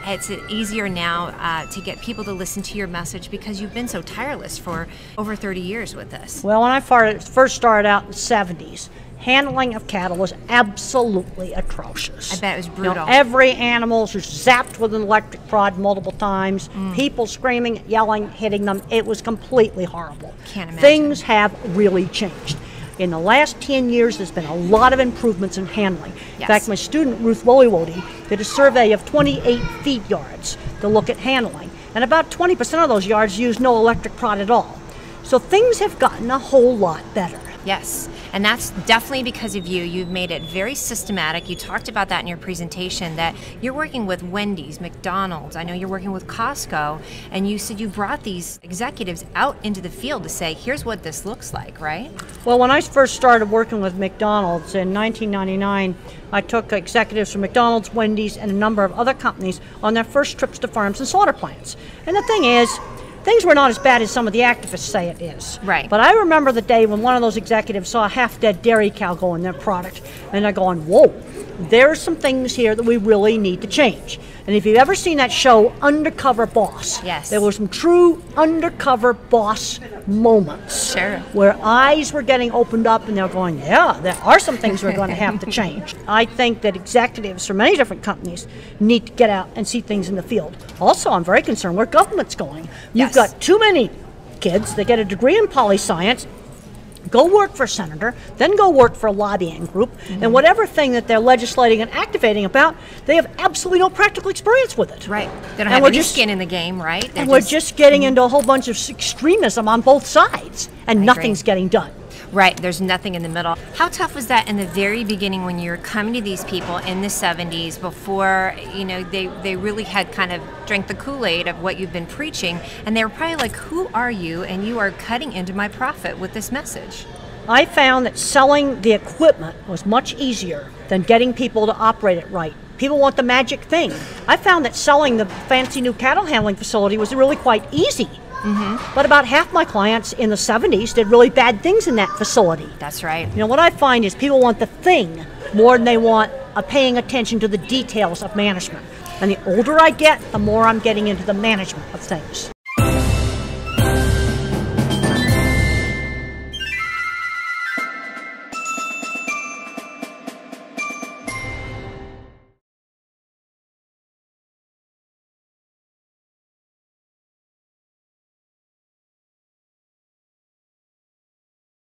it's easier now to get people to listen to your message because you've been so tireless for over 30 years with this. Well, when I first started out in the 70s, handling of cattle was absolutely atrocious. I bet it was brutal. Every animal was zapped with an electric prod multiple times, people screaming, yelling, hitting them. It was completely horrible. Can't imagine. Things have really changed. In the last 10 years, there's been a lot of improvements in handling. Yes. In fact, my student, Ruth Wollywody, did a survey of 28 feed yards to look at handling. And about 20% of those yards use no electric prod at all. So things have gotten a whole lot better. Yes, and that's definitely because of you. You've made it very systematic. You talked about that in your presentation, that you're working with Wendy's, McDonald's, I know you're working with Costco, and you said you brought these executives out into the field to say, here's what this looks like, right? Well, when I first started working with McDonald's in 1999, I took executives from McDonald's, Wendy's, and a number of other companies on their first trips to farms and slaughter plants. And the thing is, things were not as bad as some of the activists say it is. Right. But I remember the day when one of those executives saw a half-dead dairy cow go in their product, and they're going, whoa, there's some things here that we really need to change. And if you've ever seen that show, Undercover Boss, yes, there were some true undercover boss moments. Sure. Where eyes were getting opened up and they're going, yeah, there are some things we're going to have to change. I think that executives from many different companies need to get out and see things in the field. Also, I'm very concerned where government's going. You've got too many kids that get a degree in poli-science, go work for a senator, then go work for a lobbying group, and whatever thing that they're legislating and activating about, they have absolutely no practical experience with it. Right. They don't have any skin in the game, right? And we're just getting into a whole bunch of extremism on both sides, and nothing's getting done. Right, there's nothing in the middle. How tough was that in the very beginning when you were coming to these people in the 70s before, you know, they really had kind of drank the Kool-Aid of what you've been preaching, and they were probably like, who are you? And you are cutting into my profit with this message. I found that selling the equipment was much easier than getting people to operate it right. People want the magic thing. I found that selling the fancy new cattle handling facility was really quite easy. But about half my clients in the 70s did really bad things in that facility. That's right. You know, what I find is people want the thing more than they want paying attention to the details of management. And the older I get, the more I'm getting into the management of things.